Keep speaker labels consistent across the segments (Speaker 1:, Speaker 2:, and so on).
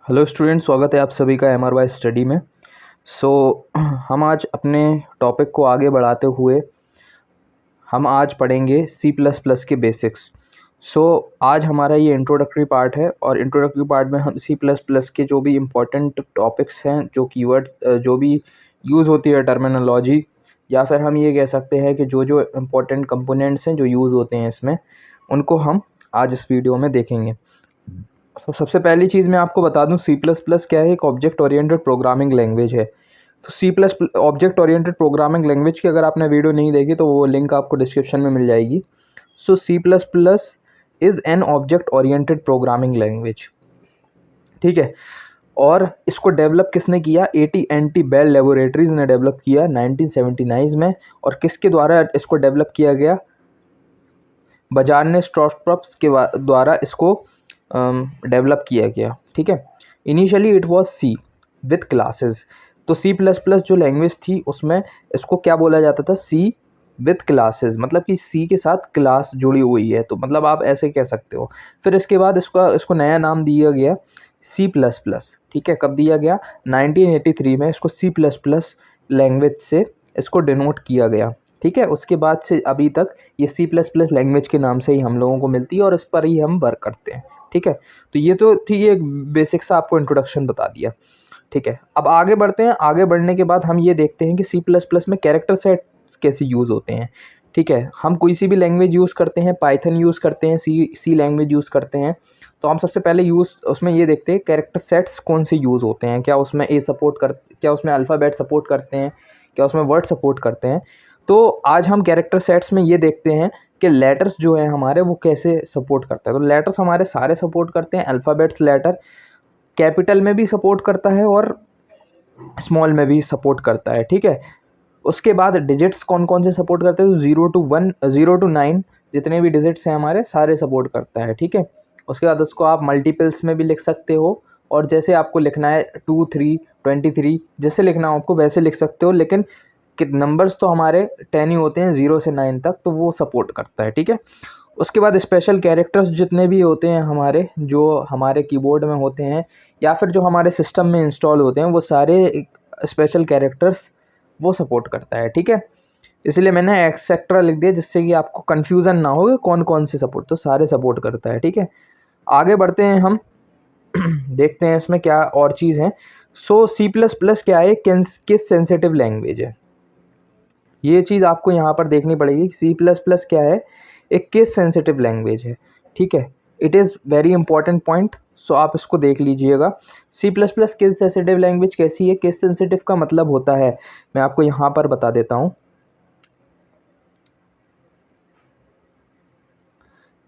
Speaker 1: Hello student, स्वागत है आप सभी का MRY स्टडी में। सो हम आज अपने टॉपिक को आगे बढ़ाते हुए हम आज पढ़ेंगे C++ के बेसिक्स। आज हमारा ये इंट्रोडक्टरी पार्ट है और इंट्रोडक्टरी पार्ट में हम C++ के जो भी इम्पोर्टेंट टॉपिक्स हैं, जो कीवर्ड्स जो भी यूज़ होती है टर्मिनोलॉजी, या फिर हम ये कह सकते हैं कि जो जो इम्पोर्टेंट कंपोनेंट्स हैं जो यूज़ होते हैं इसमें, उनको हम आज इस वीडियो में देखेंगे। तो सबसे पहली चीज़ मैं आपको बता दूं, C++ क्या है। एक ऑब्जेक्ट ओरिएंटेड प्रोग्रामिंग लैंग्वेज है। तो C++ object oriented programming language की अगर आपने वीडियो नहीं देखी तो वो लिंक आपको डिस्क्रिप्शन में मिल जाएगी। C++ is an object oriented programming language, ठीक है। और इसको डेवलप किसने किया? AT&T बेल लेबोरेटरीज ने डेवलप किया 1979 में। और किसके द्वारा इसको डेवलप किया गया? बजाज ने स्ट्रॉसप्रॉप्स के द्वारा इसको डेवलप किया गया, ठीक है। Initially it was C with classes. तो C++ जो लैंग्वेज थी उसमें इसको क्या बोला जाता था? सी विथ क्लासेस, मतलब कि सी के साथ क्लास जुड़ी हुई है, तो मतलब आप ऐसे कह सकते हो। फिर इसके बाद इसको नया नाम दिया गया C++, ठीक है। कब दिया गया? 1983 में इसको C++ लैंग्वेज से इसको डिनोट किया गया, ठीक है। उसके बाद से अभी तक ये C++ लैंग्वेज के नाम से ही हम लोगों को मिलती है और इस पर ही हम वर्क करते हैं, ठीक है। तो ये तो थी एक बेसिक सा आपको इंट्रोडक्शन बता दिया, ठीक है। अब आगे बढ़ते हैं। आगे बढ़ने के बाद हम ये देखते हैं कि C++ में कैरेक्टर सेट्स कैसे यूज़ होते हैं, ठीक है। हम कोई सी भी लैंग्वेज यूज़ करते हैं, पाइथन यूज़ करते हैं, सी लैंग्वेज यूज़ करते हैं, तो हम सबसे पहले उसमें ये देखते हैं कैरेक्टर सेट्स कौन से यूज़ होते हैं। क्या उसमें क्या उसमें अल्फ़ाबेट सपोर्ट करते हैं, क्या उसमें वर्ड सपोर्ट करते हैं। तो आज हम कैरेक्टर सेट्स में ये देखते हैं कि लेटर्स जो है हमारे वो कैसे सपोर्ट करता है। तो लेटर्स हमारे सारे सपोर्ट करते हैं। अल्फ़ाबेट्स लेटर कैपिटल में भी सपोर्ट करता है और स्मॉल में भी सपोर्ट करता है, ठीक है। उसके बाद डिजिट्स कौन कौन से सपोर्ट करते हैं? तो 0 to 9 जितने भी डिजिट्स हैं हमारे सारे सपोर्ट करता है, ठीक है। उसके बाद उसको आप मल्टीपल्स में भी लिख सकते हो, और जैसे आपको लिखना है 2, 3, 23, जैसे लिखना हो आपको वैसे लिख सकते हो। लेकिन नंबर्स तो हमारे 10 ही होते हैं, 0 से 9 तक, तो वो सपोर्ट करता है, ठीक है। उसके बाद स्पेशल कैरेक्टर्स जितने भी होते हैं हमारे, जो हमारे कीबोर्ड में होते हैं या फिर जो हमारे सिस्टम में इंस्टॉल होते हैं, वो सारे स्पेशल कैरेक्टर्स वो सपोर्ट करता है, ठीक है। इसलिए मैंने एक्सेट्रा लिख दिया जिससे कि आपको कन्फ्यूज़न ना हो कि कौन कौन से सपोर्ट, तो सारे सपोर्ट करता है, ठीक है। आगे बढ़ते हैं हम देखते हैं इसमें क्या और चीज़ है। C++ क्या है? किस सेंसिटिव लैंग्वेज है, ये चीज़ आपको यहाँ पर देखनी पड़ेगी। C++ क्या है? एक केस सेंसिटिव लैंग्वेज है, ठीक है। It is very important point, so आप इसको देख लीजिएगा। C++ केस सेंसिटिव लैंग्वेज कैसी है? केस सेंसिटिव का मतलब होता है, मैं आपको यहाँ पर बता देता हूँ।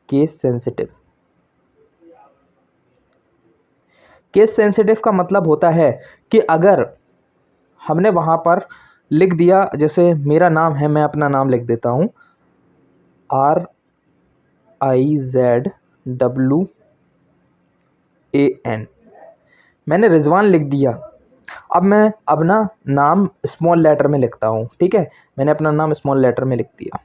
Speaker 1: केस सेंसिटिव का मतलब होता है कि अगर हमने वहाँ पर लिख दिया, जैसे मेरा नाम है, मैं अपना नाम लिख देता हूँ RIZWAN, मैंने रिजवान लिख दिया। अब मैं अपना नाम स्मॉल लेटर में लिखता हूँ, ठीक है। मैंने अपना नाम स्मॉल लेटर में लिख दिया।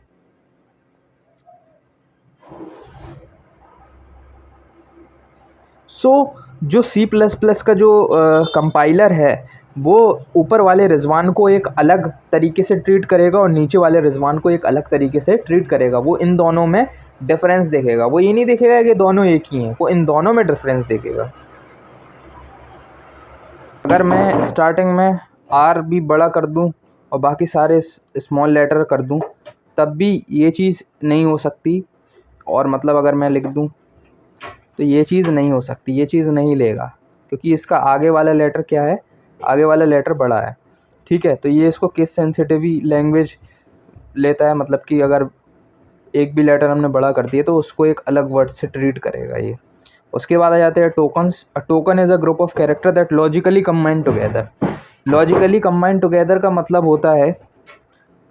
Speaker 1: जो C++ का जो कंपाइलर है वो ऊपर वाले रिजवान को एक अलग तरीके से ट्रीट करेगा और नीचे वाले रिजवान को एक अलग तरीके से ट्रीट करेगा। वो इन दोनों में डिफरेंस देखेगा, वो ये नहीं देखेगा कि दोनों एक ही हैं, वो इन दोनों में डिफरेंस देखेगा। अगर मैं स्टार्टिंग में R भी बड़ा कर दूं और बाकी सारे स्मॉल लेटर कर दूं, तब भी ये चीज़ नहीं हो सकती। और मतलब अगर मैं लिख दूं तो ये चीज़ नहीं हो सकती, ये चीज़ नहीं लेगा, क्योंकि इसका आगे वाला लेटर क्या है? आगे वाला लेटर बड़ा है, ठीक है। तो ये इसको केस सेंसिटिव लैंग्वेज लेता है, मतलब कि अगर एक भी लेटर हमने बड़ा कर दिया तो उसको एक अलग वर्ड से ट्रीट करेगा ये। उसके बाद आ जाते हैं tokens. A token is a group of character that logically combine together. Logically combine together का मतलब होता है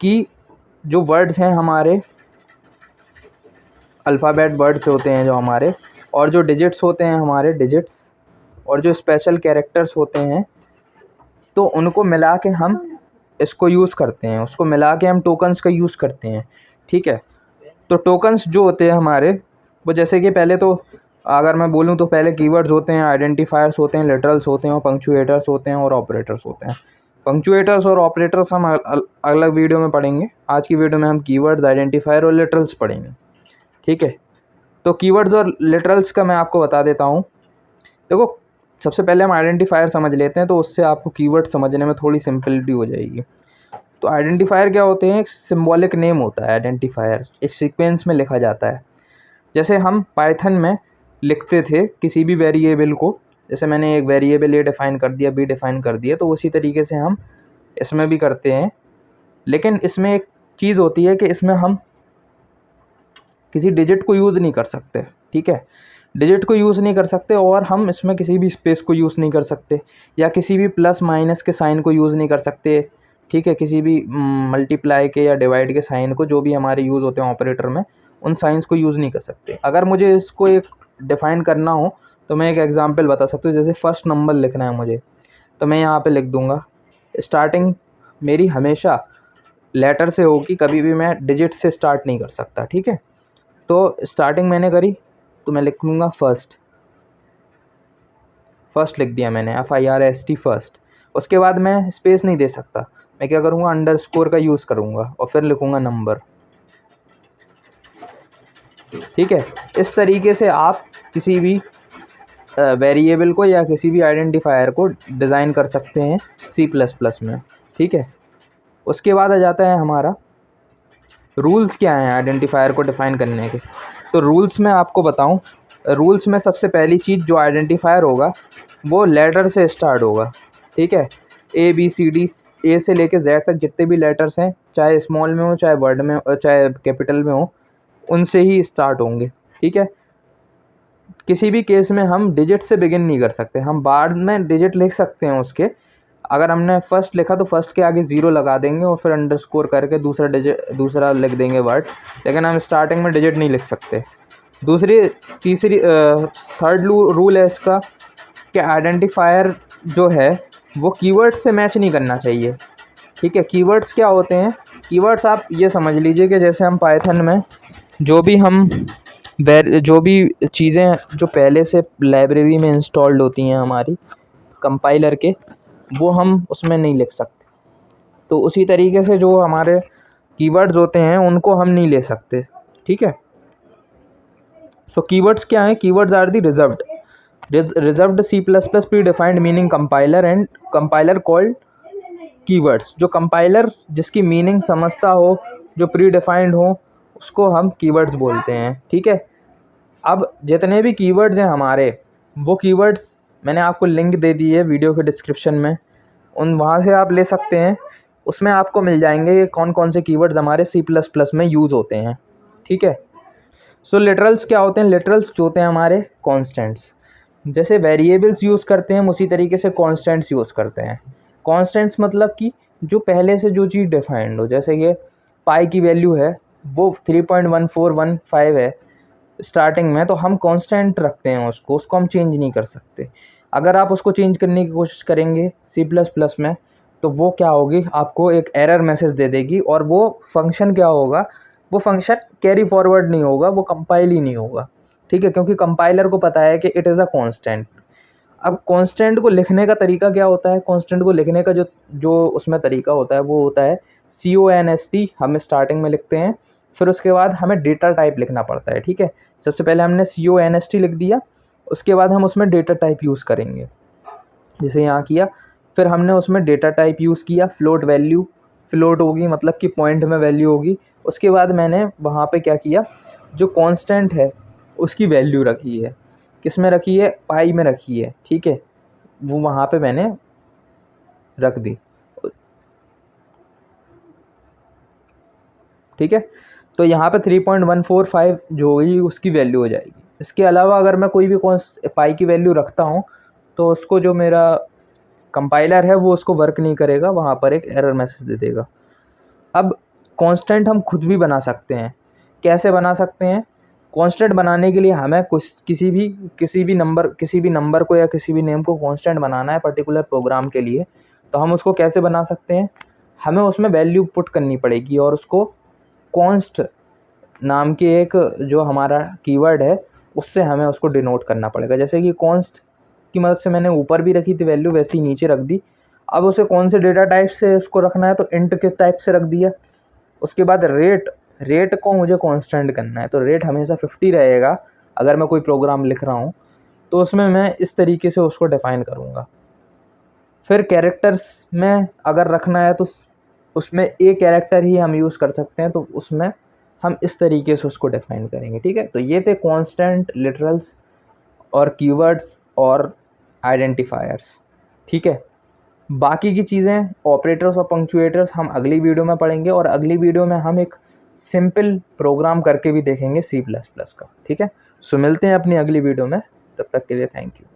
Speaker 1: कि जो वर्ड्स हैं हमारे, अल्फ़ाबेट वर्ड्स होते हैं जो हमारे, और जो डिजिट्स होते हैं हमारे डिजिट्स, और जो स्पेशल कैरेक्टर्स होते हैं, तो उनको मिला के हम इसको यूज़ करते हैं, उसको मिला के हम टोकन्स का यूज़ करते हैं, ठीक है। तो टोकन्स जो होते हैं हमारे, वो जैसे कि पहले तो अगर मैं बोलूँ तो पहले कीवर्ड्स होते हैं, आइडेंटिफायर्स होते हैं, लिटरल्स होते हैं और पंक्चुएटर्स होते हैं और ऑपरेटर्स होते हैं। पंक्चुएटर्स और ऑपरेटर्स हम अलग वीडियो में पढ़ेंगे। आज की वीडियो में हम कीवर्ड्स, आइडेंटिफायर और लिटरल्स पढ़ेंगे, ठीक है। तो कीवर्ड्स और लिटरल्स का मैं आपको बता देता हूँ। देखो, सबसे पहले हम आइडेंटिफायर समझ लेते हैं, तो उससे आपको कीवर्ड समझने में थोड़ी सिंपलिटी हो जाएगी। तो आइडेंटिफायर क्या होते हैं? एक सिंबॉलिक नेम होता है आइडेंटिफायर, एक सीक्वेंस में लिखा जाता है। जैसे हम पाइथन में लिखते थे किसी भी वेरिएबल को, जैसे मैंने एक वेरिएबल ए डिफ़ाइन कर दिया, बी डिफ़ाइन कर दिया, तो उसी तरीके से हम इसमें भी करते हैं। लेकिन इसमें एक चीज़ होती है कि इसमें हम किसी डिजिट को यूज़ नहीं कर सकते, ठीक है। डिजिट को यूज़ नहीं कर सकते और हम इसमें किसी भी स्पेस को यूज़ नहीं कर सकते, या किसी भी प्लस माइनस के साइन को यूज़ नहीं कर सकते, ठीक है। किसी भी मल्टीप्लाई के या डिवाइड के साइन को, जो भी हमारे यूज़ होते हैं ऑपरेटर में, उन साइंस को यूज़ नहीं कर सकते। अगर मुझे इसको एक डिफ़ाइन करना हो तो मैं एक एग्जांपल बता सकता हूँ। जैसे फर्स्ट नंबर लिखना है मुझे, तो मैं यहाँ पे लिख दूँगा स्टार्टिंग मेरी हमेशा लेटर से होगी, कभी भी मैं डिजिट से स्टार्ट नहीं कर सकता, ठीक है। तो स्टार्टिंग मैंने करी तो मैं लिख लूँगा फर्स्ट लिख दिया मैंने, FIRST फर्स्ट। उसके बाद मैं स्पेस नहीं दे सकता, मैं क्या करूँगा, अंडरस्कोर का यूज़ करूँगा और फिर लिखूँगा नंबर, ठीक है। इस तरीके से आप किसी भी वेरिएबल को या किसी भी आइडेंटिफायर को डिज़ाइन कर सकते हैं C++ में, ठीक है। उसके बाद आ जाता है हमारा रूल्स क्या हैं आइडेंटिफायर को डिफ़ाइन करने के। तो रूल्स में आपको बताऊं, रूल्स में सबसे पहली चीज़ जो आइडेंटिफायर होगा वो लेटर से स्टार्ट होगा, ठीक है। ABCD, ए से लेके Z तक जितने भी लेटर्स हैं, चाहे स्मॉल में हो, चाहे वर्ड में, चाहे कैपिटल में हो, उनसे ही स्टार्ट होंगे, ठीक है। किसी भी केस में हम डिजिट से बिगिन नहीं कर सकते, हम बाद में डिजिट लिख सकते हैं उसके। अगर हमने फर्स्ट लिखा तो फर्स्ट के आगे 0 लगा देंगे और फिर अंडरस्कोर करके दूसरा लिख देंगे वर्ड, लेकिन हम स्टार्टिंग में डिजिट नहीं लिख सकते। थर्ड रूल है इसका कि आइडेंटिफायर जो है वो कीवर्ड से मैच नहीं करना चाहिए, ठीक है। कीवर्ड्स क्या होते हैं? कीवर्ड्स आप ये समझ लीजिए कि जैसे हम पाइथन में जो भी चीज़ें जो पहले से लाइब्रेरी में इंस्टॉल्ड होती हैं हमारी कंपाइलर के, वो हम उसमें नहीं लिख सकते। तो उसी तरीके से जो हमारे कीवर्ड्स होते हैं उनको हम नहीं ले सकते, ठीक है। सो कीवर्ड्स क्या हैं? Keywords are the reserved C++ predefined meaning compiler and compiler called keywords. जो कंपाइलर जिसकी मीनिंग समझता हो, जो प्री डिफाइंड हो, उसको हम कीवर्ड्स बोलते हैं, ठीक है। अब जितने भी कीवर्ड्स हैं हमारे, वो कीवर्ड्स मैंने आपको लिंक दे दी है वीडियो के डिस्क्रिप्शन में, वहाँ से आप ले सकते हैं। उसमें आपको मिल जाएंगे कि कौन कौन से कीवर्ड्स हमारे C++ में यूज़ होते हैं, ठीक है। सो लिटरल्स क्या होते हैं? लिटरल्स जो होते हैं हमारे कॉन्स्टेंट्स। जैसे वेरिएबल्स यूज़ करते हैं हम, उसी तरीके से कॉन्स्टेंट्स यूज़ करते हैं। कॉन्स्टेंट्स मतलब कि जो पहले से जो चीज़ डिफाइंड हो, जैसे ये पाई की वैल्यू है वो 3.1415 है स्टार्टिंग में, तो हम कांस्टेंट रखते हैं उसको हम चेंज नहीं कर सकते। अगर आप उसको चेंज करने की कोशिश करेंगे C++ में, तो वो क्या होगी, आपको एक एरर मैसेज दे देगी, और वो फंक्शन क्या होगा, वो फंक्शन कैरी फॉरवर्ड नहीं होगा, वो कंपाइल ही नहीं होगा, ठीक है। क्योंकि कंपाइलर को पता है कि इट इज़ अ कांस्टेंट। अब कांस्टेंट को लिखने का तरीका क्या होता है? कांस्टेंट को लिखने का जो उसमें तरीका होता है वो होता है CONST, हम स्टार्टिंग में लिखते हैं, फिर उसके बाद हमें डेटा टाइप लिखना पड़ता है, ठीक है। सबसे पहले हमने CONST लिख दिया, उसके बाद हम उसमें डेटा टाइप यूज़ करेंगे, जैसे यहाँ किया। फिर हमने उसमें डेटा टाइप यूज़ किया, फ्लोट वैल्यू, फ्लोट होगी मतलब कि पॉइंट में वैल्यू होगी। उसके बाद मैंने वहाँ पे क्या किया, जो कांस्टेंट है उसकी वैल्यू रखी है, किस में रखी है, पाई में रखी है, ठीक है। वो वहाँ पे मैंने रख दी, ठीक है। तो यहाँ पे 3.145 जो होगी उसकी वैल्यू हो जाएगी। इसके अलावा अगर मैं कोई भी पाई की वैल्यू रखता हूँ तो उसको जो मेरा कंपाइलर है वो उसको वर्क नहीं करेगा, वहाँ पर एक एरर मैसेज दे देगा। अब कांस्टेंट हम खुद भी बना सकते हैं। कैसे बना सकते हैं? कांस्टेंट बनाने के लिए हमें किसी भी नंबर को या किसी भी नेम को कांस्टेंट बनाना है पर्टिकुलर प्रोग्राम के लिए, तो हम उसको कैसे बना सकते हैं? हमें उसमें वैल्यू पुट करनी पड़ेगी और उसको कॉन्स्ट नाम की एक जो हमारा कीवर्ड है उससे हमें उसको डिनोट करना पड़ेगा। जैसे कि कॉन्स्ट की मदद से मैंने ऊपर भी रखी थी वैल्यू, वैसे ही नीचे रख दी। अब उसे कौन से डेटा टाइप से उसको रखना है, तो इंट के टाइप से रख दिया। उसके बाद रेट को मुझे कांस्टेंट करना है, तो रेट हमेशा 50 रहेगा। अगर मैं कोई प्रोग्राम लिख रहा हूँ तो उसमें मैं इस तरीके से उसको डिफ़ाइन करूँगा। फिर कैरेक्टर्स में अगर रखना है तो उसमें ए कैरेक्टर ही हम यूज़ कर सकते हैं, तो उसमें हम इस तरीके से उसको डिफ़ाइन करेंगे, ठीक है। तो ये थे कांस्टेंट, लिटरल्स और कीवर्ड्स और आइडेंटिफायर्स, ठीक है। बाकी की चीज़ें ऑपरेटर्स और पंक्चुएटर्स हम अगली वीडियो में पढ़ेंगे, और अगली वीडियो में हम एक सिंपल प्रोग्राम करके भी देखेंगे C++ का, ठीक है। सो मिलते हैं अपनी अगली वीडियो में, तब तक के लिए थैंक यू।